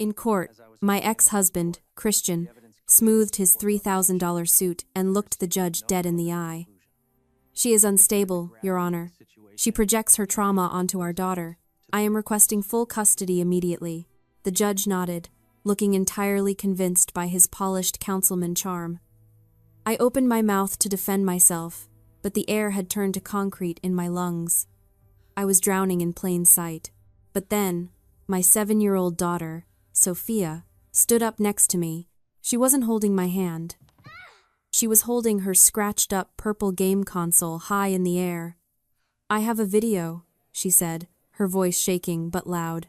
In court, my ex-husband, Christian, smoothed his $3,000 suit and looked the judge dead in the eye. She is unstable, Your Honor. She projects her trauma onto our daughter. I am requesting full custody immediately. The judge nodded, looking entirely convinced by his polished councilman charm. I opened my mouth to defend myself, but the air had turned to concrete in my lungs. I was drowning in plain sight. But then, my 7-year-old daughter, Sophia, stood up next to me. She wasn't holding my hand. She was holding her scratched-up purple game console high in the air. "I have a video," she said, her voice shaking but loud.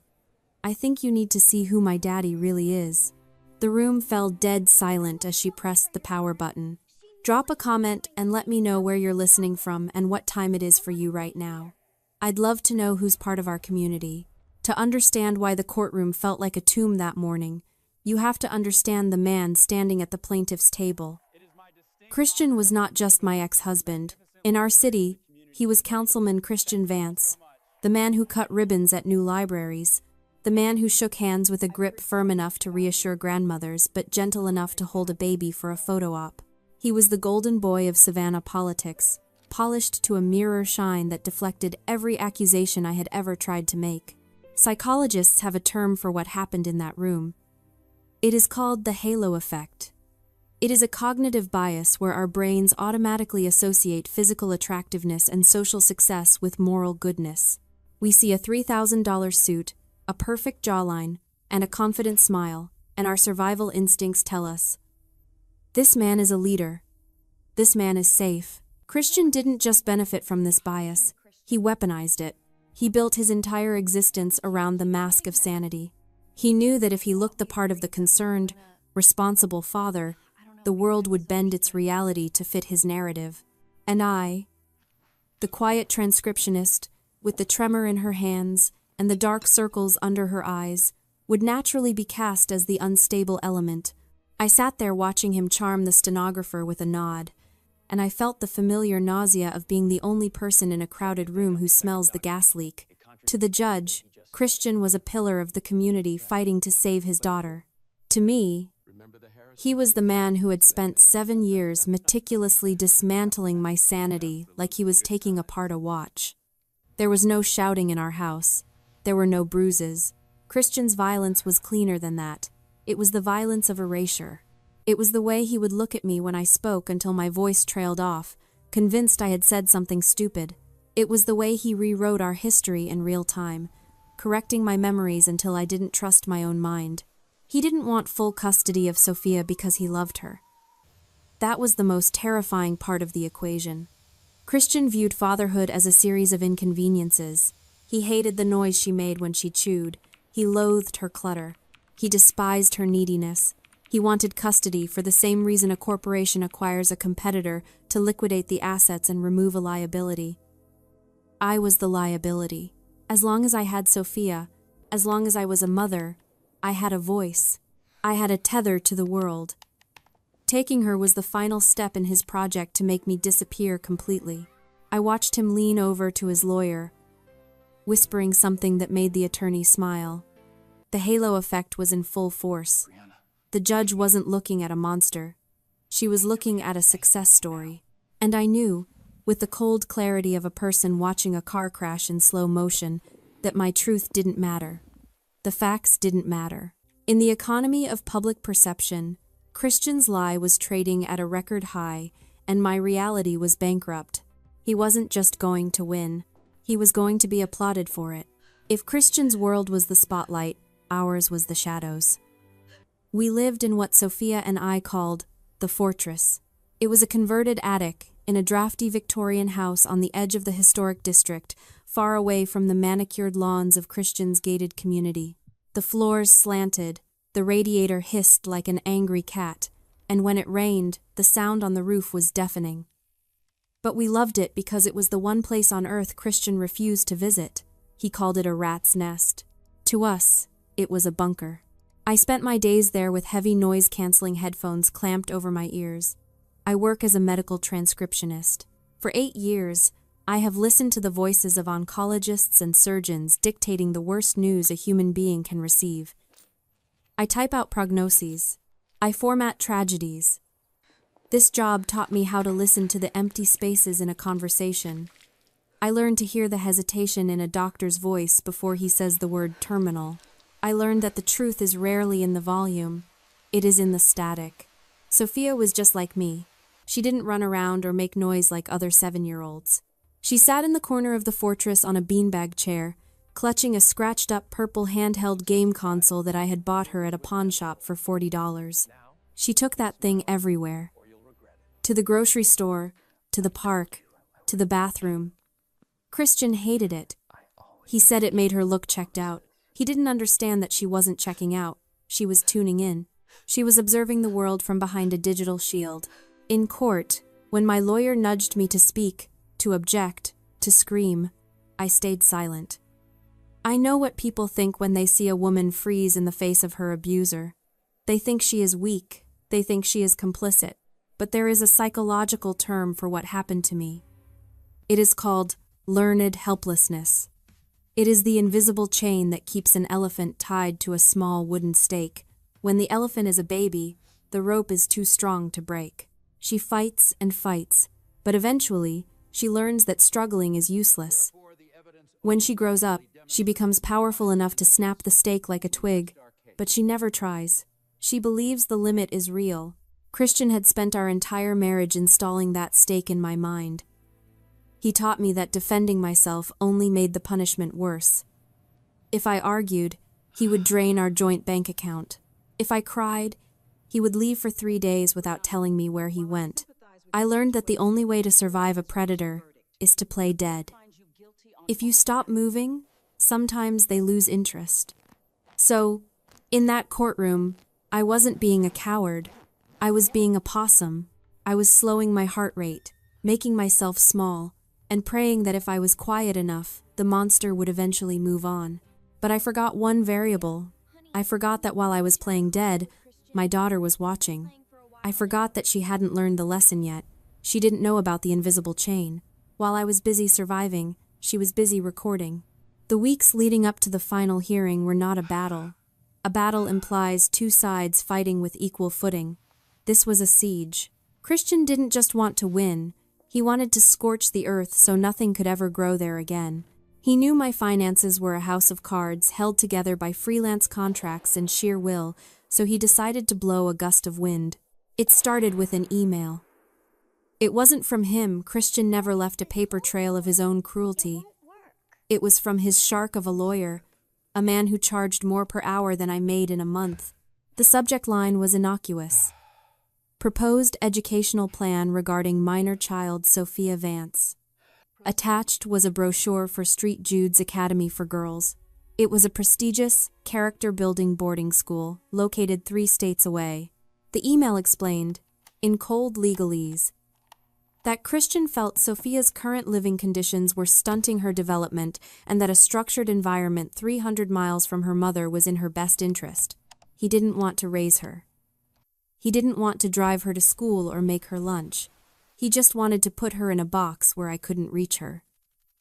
"I think you need to see who my daddy really is." The room fell dead silent as she pressed the power button. Drop a comment and let me know where you're listening from and what time it is for you right now. I'd love to know who's part of our community. To understand why the courtroom felt like a tomb that morning, you have to understand the man standing at the plaintiff's table. Christian was not just my ex-husband. In our city, he was Councilman Christian Vance, the man who cut ribbons at new libraries, the man who shook hands with a grip firm enough to reassure grandmothers but gentle enough to hold a baby for a photo op. He was the golden boy of Savannah politics, polished to a mirror shine that deflected every accusation I had ever tried to make. Psychologists have a term for what happened in that room. It is called the halo effect. It is a cognitive bias where our brains automatically associate physical attractiveness and social success with moral goodness. We see a $3,000 suit, a perfect jawline, and a confident smile, and our survival instincts tell us, this man is a leader. This man is safe. Christian didn't just benefit from this bias, he weaponized it. He built his entire existence around the mask of sanity. He knew that if he looked the part of the concerned, responsible father, the world would bend its reality to fit his narrative. And I, the quiet transcriptionist, with the tremor in her hands and the dark circles under her eyes, would naturally be cast as the unstable element. I sat there watching him charm the stenographer with a nod, and I felt the familiar nausea of being the only person in a crowded room who smells the gas leak. To the judge, Christian was a pillar of the community fighting to save his daughter. To me, he was the man who had spent 7 years meticulously dismantling my sanity like he was taking apart a watch. There was no shouting in our house. There were no bruises. Christian's violence was cleaner than that. It was the violence of erasure. It was the way he would look at me when I spoke until my voice trailed off, convinced I had said something stupid. It was the way he rewrote our history in real time, correcting my memories until I didn't trust my own mind. He didn't want full custody of Sophia because he loved her. That was the most terrifying part of the equation. Christian viewed fatherhood as a series of inconveniences. He hated the noise she made when she chewed. He loathed her clutter. He despised her neediness. He wanted custody for the same reason a corporation acquires a competitor to liquidate the assets and remove a liability. I was the liability. As long as I had Sophia, as long as I was a mother, I had a voice. I had a tether to the world. Taking her was the final step in his project to make me disappear completely. I watched him lean over to his lawyer, whispering something that made the attorney smile. The halo effect was in full force. The judge wasn't looking at a monster. She was looking at a success story. And I knew, with the cold clarity of a person watching a car crash in slow motion, that my truth didn't matter. The facts didn't matter. In the economy of public perception, Christian's lie was trading at a record high, and my reality was bankrupt. He wasn't just going to win. He was going to be applauded for it. If Christian's world was the spotlight, ours was the shadows. We lived in what Sophia and I called the fortress. It was a converted attic in a drafty Victorian house on the edge of the historic district, far away from the manicured lawns of Christian's gated community. The floors slanted, the radiator hissed like an angry cat, and when it rained, the sound on the roof was deafening. But we loved it because it was the one place on earth Christian refused to visit. He called it a rat's nest. To us, it was a bunker. I spent my days there with heavy noise-canceling headphones clamped over my ears. I work as a medical transcriptionist. For 8 years, I have listened to the voices of oncologists and surgeons dictating the worst news a human being can receive. I type out prognoses. I format tragedies. This job taught me how to listen to the empty spaces in a conversation. I learned to hear the hesitation in a doctor's voice before he says the word terminal. I learned that the truth is rarely in the volume. It is in the static. Sophia was just like me. She didn't run around or make noise like other 7-year-olds. She sat in the corner of the fortress on a beanbag chair, clutching a scratched-up purple handheld game console that I had bought her at a pawn shop for $40. She took that thing everywhere. To the grocery store, to the park, to the bathroom. Christian hated it. He said it made her look checked out. He didn't understand that she wasn't checking out. She was tuning in. She was observing the world from behind a digital shield. In court, when my lawyer nudged me to speak, to object, to scream, I stayed silent. I know what people think when they see a woman freeze in the face of her abuser. They think she is weak. They think she is complicit. But there is a psychological term for what happened to me. It is called learned helplessness. It is the invisible chain that keeps an elephant tied to a small wooden stake. When the elephant is a baby, the rope is too strong to break. She fights and fights, but eventually, she learns that struggling is useless. When she grows up, she becomes powerful enough to snap the stake like a twig, but she never tries. She believes the limit is real. Christian had spent our entire marriage installing that stake in my mind. He taught me that defending myself only made the punishment worse. If I argued, he would drain our joint bank account. If I cried, he would leave for 3 days without telling me where he went. I learned that the only way to survive a predator is to play dead. If you stop moving, sometimes they lose interest. So, in that courtroom, I wasn't being a coward. I was being a possum. I was slowing my heart rate, making myself small, and praying that if I was quiet enough, the monster would eventually move on. But I forgot one variable. I forgot that while I was playing dead, my daughter was watching. I forgot that she hadn't learned the lesson yet. She didn't know about the invisible chain. While I was busy surviving, she was busy recording. The weeks leading up to the final hearing were not a battle. A battle implies two sides fighting with equal footing. This was a siege. Christian didn't just want to win. He wanted to scorch the earth so nothing could ever grow there again. He knew my finances were a house of cards held together by freelance contracts and sheer will, so he decided to blow a gust of wind. It started with an email. It wasn't from him. Christian never left a paper trail of his own cruelty. It was from his shark of a lawyer, a man who charged more per hour than I made in a month. The subject line was innocuous. Proposed educational plan regarding minor child Sophia Vance. Attached was a brochure for St. Jude's Academy for Girls. It was a prestigious, character-building boarding school located 3 states away. The email explained, in cold legalese, that Christian felt Sophia's current living conditions were stunting her development and that a structured environment 300 miles from her mother was in her best interest. He didn't want to raise her. He didn't want to drive her to school or make her lunch. He just wanted to put her in a box where I couldn't reach her.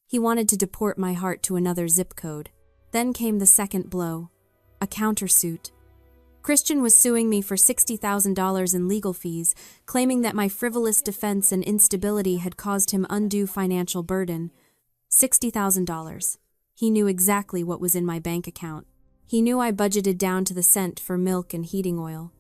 He wanted to deport my heart to another zip code. Then came the second blow, a countersuit. Christian was suing me for $60,000 in legal fees, claiming that my frivolous defense and instability had caused him undue financial burden. $60,000. He knew exactly what was in my bank account. He knew I budgeted down to the cent for milk and heating oil.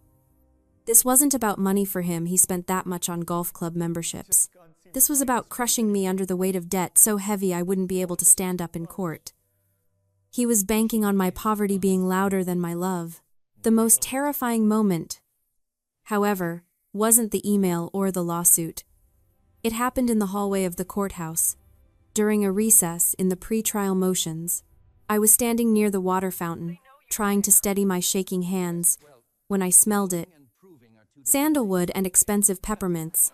This wasn't about money for him. He spent that much on golf club memberships. This was about crushing me under the weight of debt so heavy I wouldn't be able to stand up in court. He was banking on my poverty being louder than my love. The most terrifying moment, however, wasn't the email or the lawsuit. It happened in the hallway of the courthouse. During a recess in the pre-trial motions, I was standing near the water fountain, trying to steady my shaking hands, when I smelled it. Sandalwood and expensive peppermints.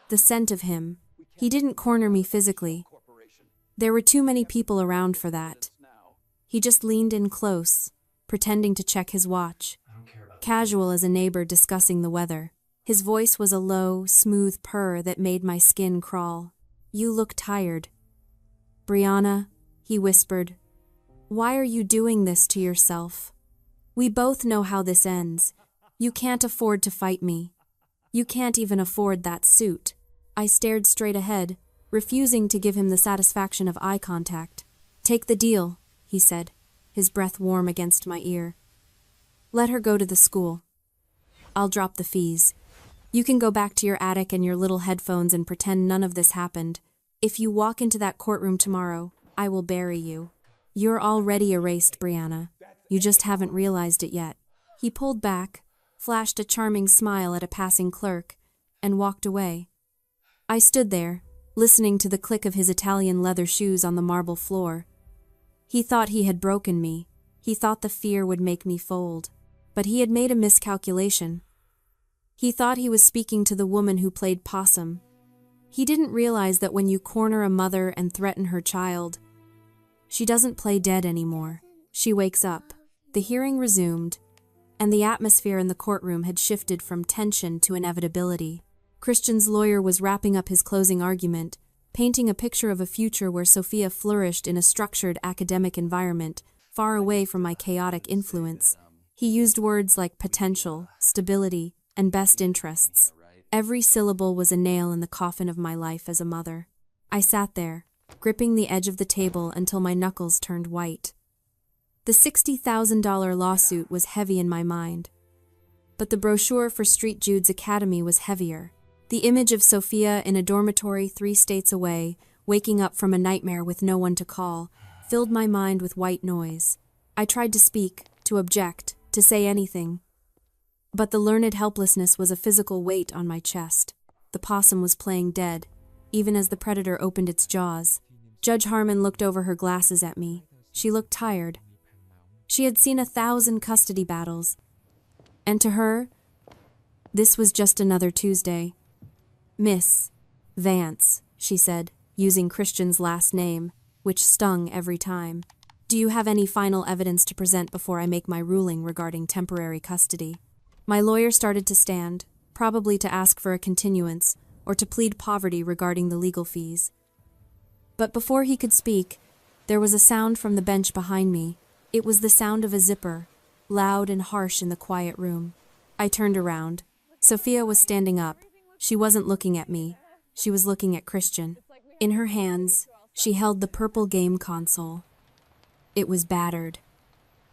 The scent of him. He didn't corner me physically. There were too many people around for that. He just leaned in close, pretending to check his watch, casual as a neighbor discussing the weather. His voice was a low, smooth purr that made my skin crawl. "You look tired." "Brianna," he whispered, "why are you doing this to yourself?" We both know how this ends. You can't afford to fight me. You can't even afford that suit. I stared straight ahead, refusing to give him the satisfaction of eye contact. Take the deal, he said, his breath warm against my ear. Let her go to the school. I'll drop the fees. You can go back to your attic and your little headphones and pretend none of this happened. If you walk into that courtroom tomorrow, I will bury you. You're already erased, Brianna. You just haven't realized it yet. He pulled back, flashed a charming smile at a passing clerk, and walked away. I stood there, listening to the click of his Italian leather shoes on the marble floor. He thought he had broken me. He thought the fear would make me fold. But he had made a miscalculation. He thought he was speaking to the woman who played possum. He didn't realize that when you corner a mother and threaten her child, she doesn't play dead anymore. She wakes up. The hearing resumed, and the atmosphere in the courtroom had shifted from tension to inevitability. Christian's lawyer was wrapping up his closing argument, painting a picture of a future where Sophia flourished in a structured academic environment, far away from my chaotic influence. He used words like potential, stability, and best interests. Every syllable was a nail in the coffin of my life as a mother. I sat there, gripping the edge of the table until my knuckles turned white. The $60,000 lawsuit was heavy in my mind. But the brochure for St. Jude's Academy was heavier. The image of Sophia in a dormitory 3 states away, waking up from a nightmare with no one to call, filled my mind with white noise. I tried to speak, to object, to say anything. But the learned helplessness was a physical weight on my chest. The possum was playing dead, even as the predator opened its jaws. Judge Harmon looked over her glasses at me. She looked tired. She had seen 1,000 custody battles. And to her, this was just another Tuesday. Miss Vance, she said, using Christian's last name, which stung every time. Do you have any final evidence to present before I make my ruling regarding temporary custody? My lawyer started to stand, probably to ask for a continuance or to plead poverty regarding the legal fees. But before he could speak, there was a sound from the bench behind me. It was the sound of a zipper, loud and harsh in the quiet room. I turned around. Sophia was standing up. She wasn't looking at me. She was looking at Christian. In her hands, she held the purple game console. It was battered.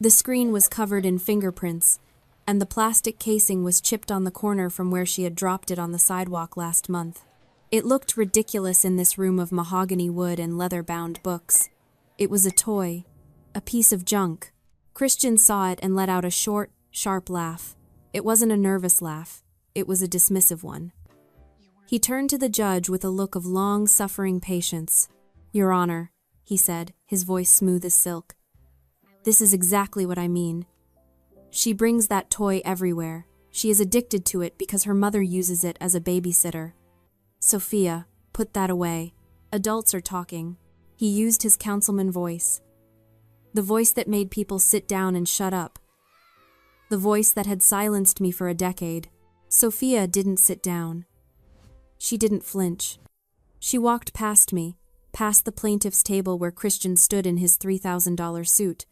The screen was covered in fingerprints, and the plastic casing was chipped on the corner from where she had dropped it on the sidewalk last month. It looked ridiculous in this room of mahogany wood and leather-bound books. It was a toy, a piece of junk. Christian saw it and let out a short, sharp laugh. It wasn't a nervous laugh. It was a dismissive one. He turned to the judge with a look of long-suffering patience. Your Honor, he said, his voice smooth as silk. This is exactly what I mean. She brings that toy everywhere. She is addicted to it because her mother uses it as a babysitter. Sophia, put that away. Adults are talking. He used his councilman voice. The voice that made people sit down and shut up. The voice that had silenced me for a decade. Sophia didn't sit down. She didn't flinch. She walked past me, past the plaintiff's table where Christian stood in his $3,000 suit.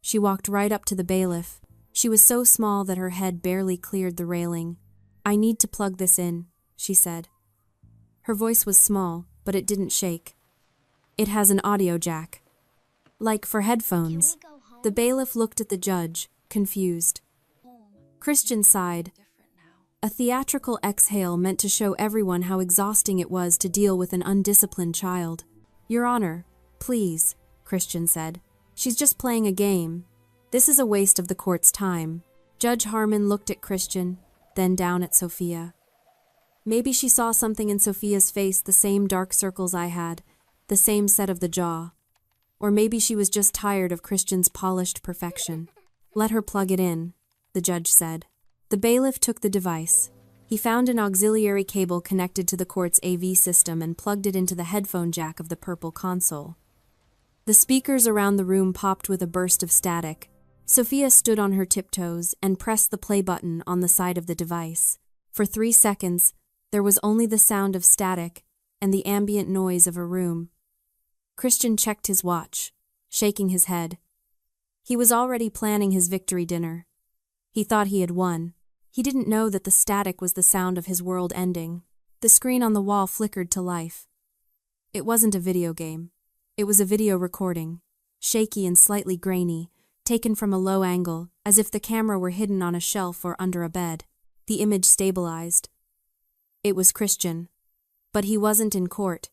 She walked right up to the bailiff. She was so small that her head barely cleared the railing. I need to plug this in, she said. Her voice was small, but it didn't shake. It has an audio jack. Like for headphones. The bailiff looked at the judge, confused. Christian sighed. A theatrical exhale meant to show everyone how exhausting it was to deal with an undisciplined child. Your Honor, please, Christian said. She's just playing a game. This is a waste of the court's time. Judge Harmon looked at Christian, then down at Sophia. Maybe she saw something in Sophia's face, the same dark circles I had, the same set of the jaw. Or maybe she was just tired of Christian's polished perfection. Let her plug it in, the judge said. The bailiff took the device. He found an auxiliary cable connected to the court's AV system and plugged it into the headphone jack of the purple console. The speakers around the room popped with a burst of static. Sophia stood on her tiptoes and pressed the play button on the side of the device. For 3 seconds, there was only the sound of static and the ambient noise of a room. Christian checked his watch, shaking his head. He was already planning his victory dinner. He thought he had won. He didn't know that the static was the sound of his world ending. The screen on the wall flickered to life. It wasn't a video game. It was a video recording, shaky and slightly grainy, taken from a low angle, as if the camera were hidden on a shelf or under a bed. The image stabilized. It was Christian. But he wasn't in court.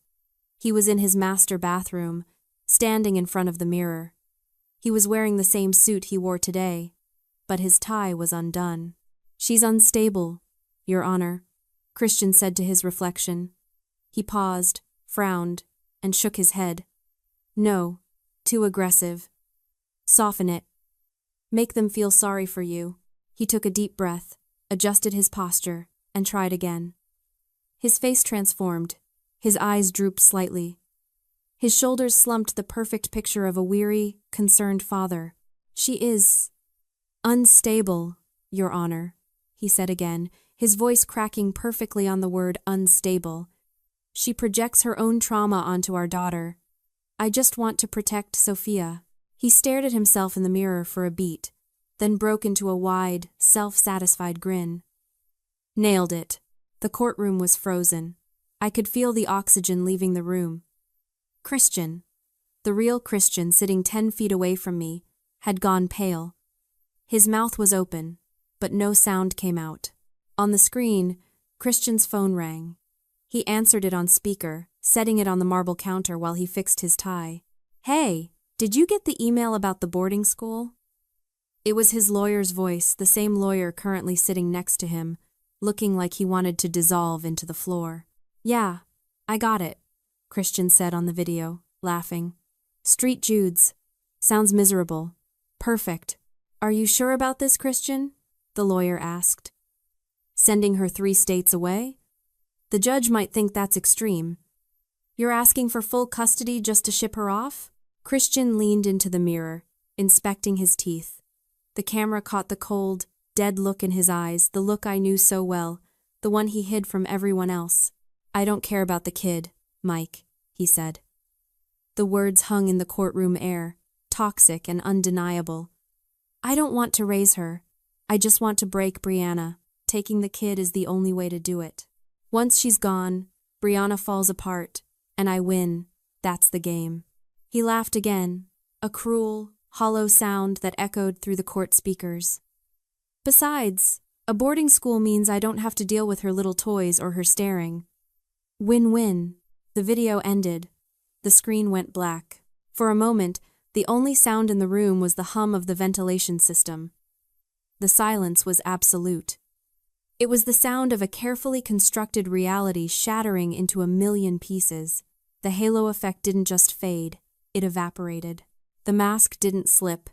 He was in his master bathroom, standing in front of the mirror. He was wearing the same suit he wore today, but his tie was undone. "She's unstable, Your Honor," Christian said to his reflection. He paused, frowned, and shook his head. "No, too aggressive. Soften it. Make them feel sorry for you." He took a deep breath, adjusted his posture, and tried again. His face transformed. His eyes drooped slightly. His shoulders slumped, the perfect picture of a weary, concerned father. "She is unstable, Your Honor," he said again, his voice cracking perfectly on the word unstable. "She projects her own trauma onto our daughter. I just want to protect Sophia." He stared at himself in the mirror for a beat, then broke into a wide, self-satisfied grin. Nailed it. The courtroom was frozen. I could feel the oxygen leaving the room. Christian, the real Christian sitting 10 feet away from me, had gone pale. His mouth was open, but no sound came out. On the screen, Christian's phone rang. He answered it on speaker, setting it on the marble counter while he fixed his tie. "Hey, did you get the email about the boarding school?" It was his lawyer's voice, the same lawyer currently sitting next to him, looking like he wanted to dissolve into the floor. "Yeah, I got it," Christian said on the video, laughing. "Street Jude's. Sounds miserable. Perfect. Are you sure about this, Christian?" the lawyer asked. "Sending her 3 states away? The judge might think that's extreme. You're asking for full custody just to ship her off?" Christian leaned into the mirror, inspecting his teeth. The camera caught the cold, dead look in his eyes, the look I knew so well, the one he hid from everyone else. "I don't care about the kid, Mike," he said. The words hung in the courtroom air, toxic and undeniable. "I don't want to raise her. I just want to break Brianna. Taking the kid is the only way to do it. Once she's gone, Brianna falls apart, and I win. That's the game." He laughed again, a cruel, hollow sound that echoed through the court speakers. "Besides, a boarding school means I don't have to deal with her little toys or her staring. Win-win." The video ended. The screen went black. For a moment, the only sound in the room was the hum of the ventilation system. The silence was absolute. It was the sound of a carefully constructed reality shattering into a million pieces. The halo effect didn't just fade, it evaporated. The mask didn't slip,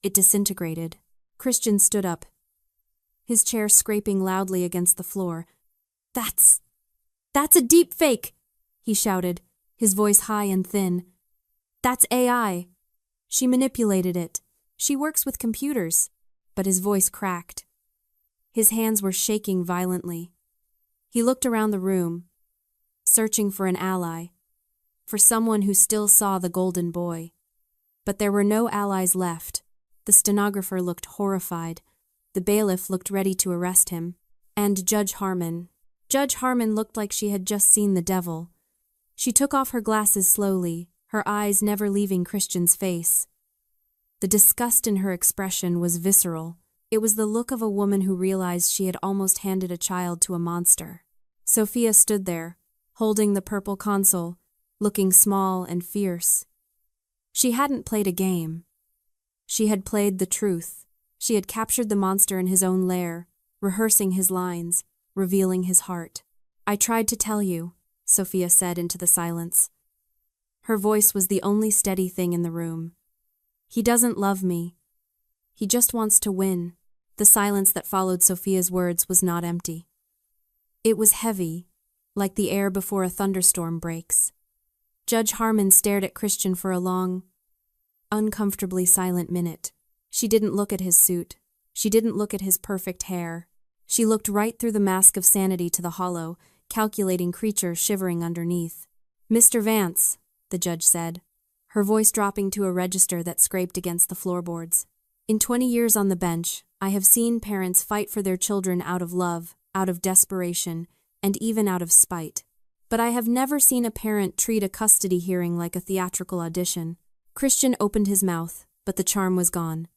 it disintegrated. Christian stood up, his chair scraping loudly against the floor. That's a deep fake," he shouted, his voice high and thin. "That's AI. She manipulated it. She works with computers." But his voice cracked. His hands were shaking violently. He looked around the room, searching for an ally, for someone who still saw the golden boy. But there were no allies left. The stenographer looked horrified. The bailiff looked ready to arrest him. And Judge Harmon. Judge Harmon looked like she had just seen the devil. She took off her glasses slowly, her eyes never leaving Christian's face. The disgust in her expression was visceral. It was the look of a woman who realized she had almost handed a child to a monster. Sophia stood there, holding the purple console, looking small and fierce. She hadn't played a game. She had played the truth. She had captured the monster in his own lair, rehearsing his lines, revealing his heart. "I tried to tell you," Sophia said into the silence. Her voice was the only steady thing in the room. "He doesn't love me. He just wants to win." The silence that followed Sophia's words was not empty. It was heavy, like the air before a thunderstorm breaks. Judge Harmon stared at Christian for a long, uncomfortably silent minute. She didn't look at his suit. She didn't look at his perfect hair. She looked right through the mask of sanity to the hollow, calculating creature shivering underneath. "Mr. Vance," the judge said. her voice dropping to a register that scraped against the floorboards. In 20 years on the bench, I have seen parents fight for their children out of love, out of desperation, and even out of spite. But I have never seen a parent treat a custody hearing like a theatrical audition. Christian opened his mouth, but the charm was gone.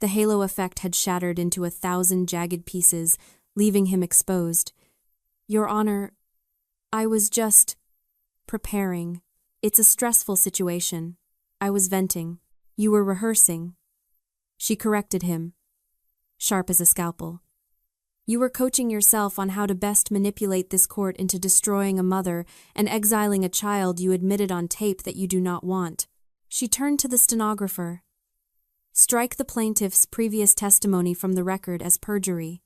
The halo effect had shattered into 1,000 jagged pieces, leaving him exposed. Your Honor, I was just preparing. It's a stressful situation. I was venting. You were rehearsing. She corrected him, sharp as a scalpel. You were coaching yourself on how to best manipulate this court into destroying a mother and exiling a child you admitted on tape that you do not want. She turned to the stenographer. Strike the plaintiff's previous testimony from the record as perjury.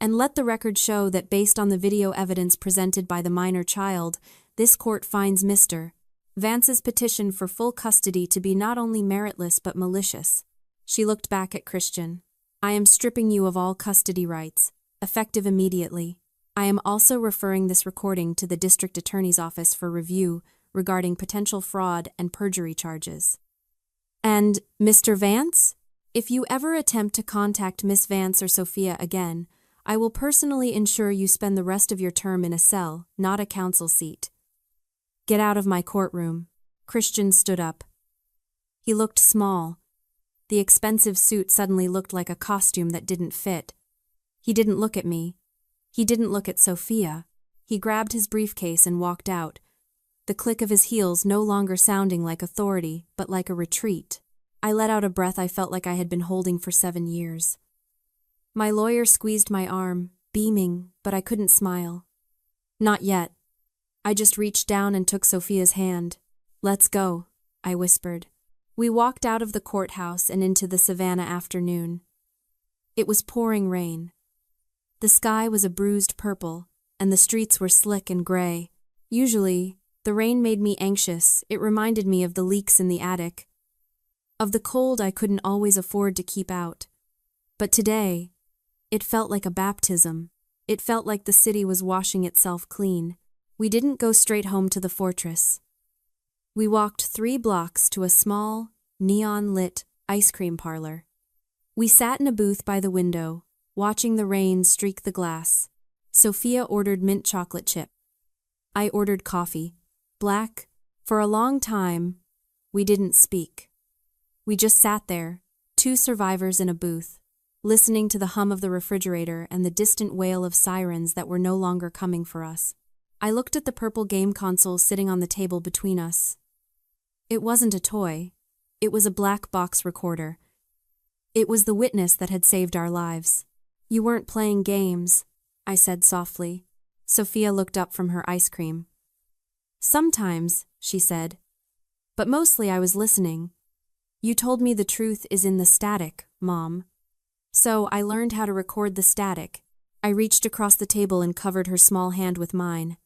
And let the record show that based on the video evidence presented by the minor child, this court finds Mr. Vance's petition for full custody to be not only meritless but malicious. She looked back at Christian. I am stripping you of all custody rights, effective immediately. I am also referring this recording to the district attorney's office for review regarding potential fraud and perjury charges. And, Mr. Vance? If you ever attempt to contact Miss Vance or Sophia again, I will personally ensure you spend the rest of your term in a cell, not a counsel seat. Get out of my courtroom. Christian stood up. He looked small. The expensive suit suddenly looked like a costume that didn't fit. He didn't look at me. He didn't look at Sophia. He grabbed his briefcase and walked out, the click of his heels no longer sounding like authority, but like a retreat. I let out a breath I felt like I had been holding for 7 years. My lawyer squeezed my arm, beaming, but I couldn't smile. Not yet. I just reached down and took Sophia's hand. Let's go, I whispered. We walked out of the courthouse and into the Savannah afternoon. It was pouring rain. The sky was a bruised purple, and the streets were slick and gray. Usually, the rain made me anxious. It reminded me of the leaks in the attic, of the cold I couldn't always afford to keep out. But today, it felt like a baptism. It felt like the city was washing itself clean. We didn't go straight home to the fortress. We walked 3 blocks to a small, neon-lit ice cream parlor. We sat in a booth by the window, watching the rain streak the glass. Sophia ordered mint chocolate chip. I ordered coffee, black. For a long time, we didn't speak. We just sat there, 2 survivors in a booth, listening to the hum of the refrigerator and the distant wail of sirens that were no longer coming for us. I looked at the purple game console sitting on the table between us. It wasn't a toy. It was a black box recorder. It was the witness that had saved our lives. You weren't playing games, I said softly. Sophia looked up from her ice cream. Sometimes, she said. But mostly I was listening. You told me the truth is in the static, Mom. So I learned how to record the static. I reached across the table and covered her small hand with mine.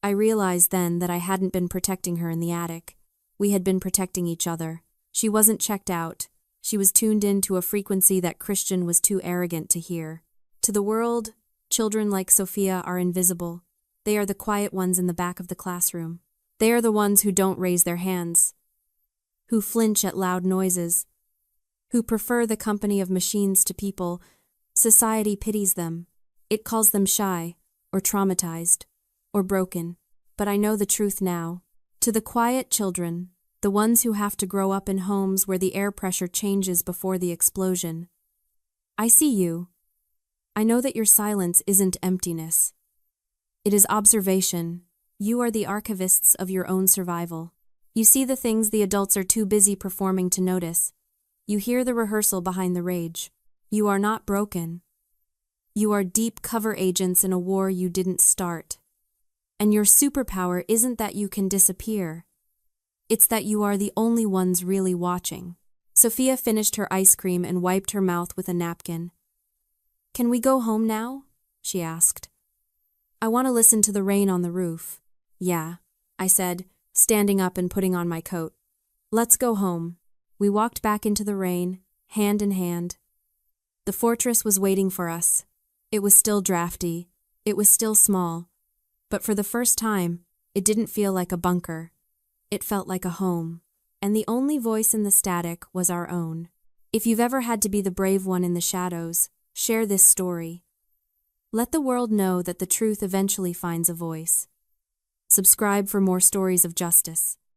I realized then that I hadn't been protecting her in the attic. We had been protecting each other. She wasn't checked out. She was tuned in to a frequency that Christian was too arrogant to hear. To the world, children like Sophia are invisible. They are the quiet ones in the back of the classroom. They are the ones who don't raise their hands, who flinch at loud noises, who prefer the company of machines to people. Society pities them. It calls them shy, or traumatized, or broken. But I know the truth now. To the quiet children, the ones who have to grow up in homes where the air pressure changes before the explosion. I see you. I know that your silence isn't emptiness. It is observation. You are the archivists of your own survival. You see the things the adults are too busy performing to notice. You hear the rehearsal behind the rage. You are not broken. You are deep cover agents in a war you didn't start. And your superpower isn't that you can disappear. It's that you are the only ones really watching. Sophia finished her ice cream and wiped her mouth with a napkin. Can we go home now? She asked. I want to listen to the rain on the roof. Yeah, I said, standing up and putting on my coat. Let's go home. We walked back into the rain, hand in hand. The fortress was waiting for us. It was still drafty. It was still small. But for the first time, it didn't feel like a bunker. It felt like a home. and the only voice in the static was our own. If you've ever had to be the brave one in the shadows, share this story. Let the world know that the truth eventually finds a voice. Subscribe for more stories of justice.